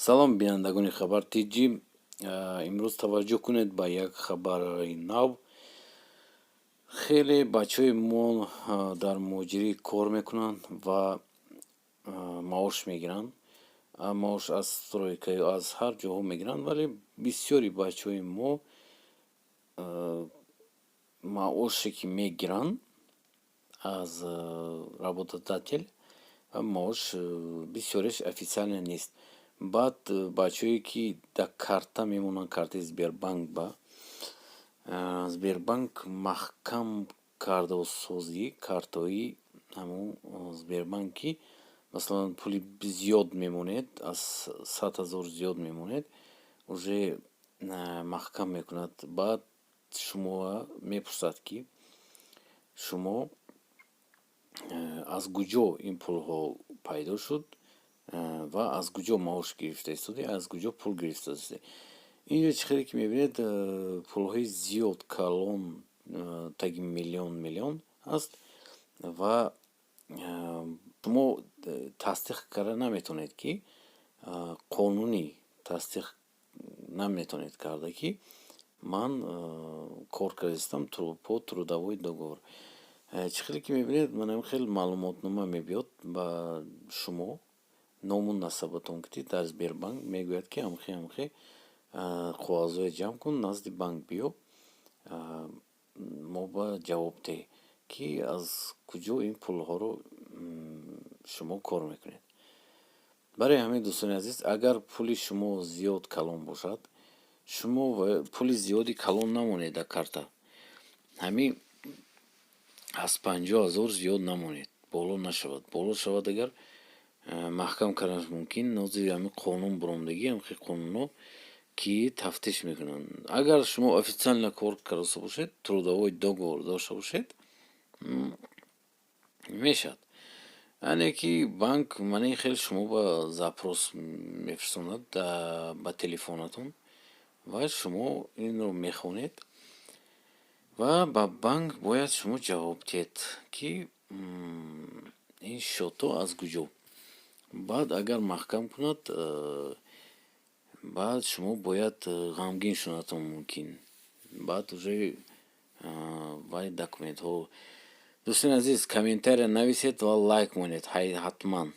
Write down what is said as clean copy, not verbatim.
салом бинандагони хабар тиҷи. Имрӯз таваҷҷӯҳ кунед ба як хабари нав. Хеле бачаҳои мо дар муҳоҷирӣ кор мекунанд ва маош мегиранд. Маош аз стройка аз ҳар ҷоҳо мегиранд, вале бисёри бачаҳои мо маоше ки мегиранд аз работодател, маош бисёраш официалне нест. Баъд бачаҳое ки да карта мемонанд, картаи Сбербанк, ба Сбербанк маҳкам кардосозӣ картаҳои ҳамун Сбербанк, ки масалан пули зиёд мемонед, аз 100 000 зиёд мемонед, уже маҳкам мекунад. Баъд шумо мепурсад, ки шумо аз куҷо ин пулҳо пайдо шуд ва аз куҷо маош гирифта истоди, аз куҷо пул гирифта истоди. Инҷо чӣ хеле ки мебинед, пулҳои зиёд, калон, таги миллион аст ва шумо тасдиқ карда наметавонед, ки қонунӣ тасдиқ наметавонед карда, ки ман кор кардастам по трудовой договор. Чӣ хеле ки мебинед, манам хеле маълумотнома мебиёд ба шумо, ному насабатон гирифти дар Сбербанк мегӯяд, ки амхи қоғазҳоя ҷамъ кун, назди банк биё, мо ба ҷавоб деҳ, ки аз куҷо ин пулҳоро шумо кор мекунед. Барои ҳамин дӯстони азиз, агар пули шумо зиёд калон бошад, шумо пули зиёди калон намонед дар карта. Ҳамин аз 50 000 зиёд намонед, боло нашавад. Боло шавад, агар маҳкам карданаш мумкин, назди ҳамин қонун буромдагӣ, ҳамхи қонунҳо ки тафтиш мекунанд. Агар шумо официально кор карда бошед, трудовой договор дошта бошед, мешавад. яъне ки банк маъне хеле шумо ба запрос мефирсонад ба телефонатон ва шумо инро мехонед ва ба банк бояд шумо ҷавоб диҳед, ки ин шото аз куҷо. Баъд агар маҳкам кунад, баъд шумо бояд ғамгин шудатон мумкин. Баъд уже вай документҳо. Дӯстони азиз, комментария нависед ва лайк монед ҳатман.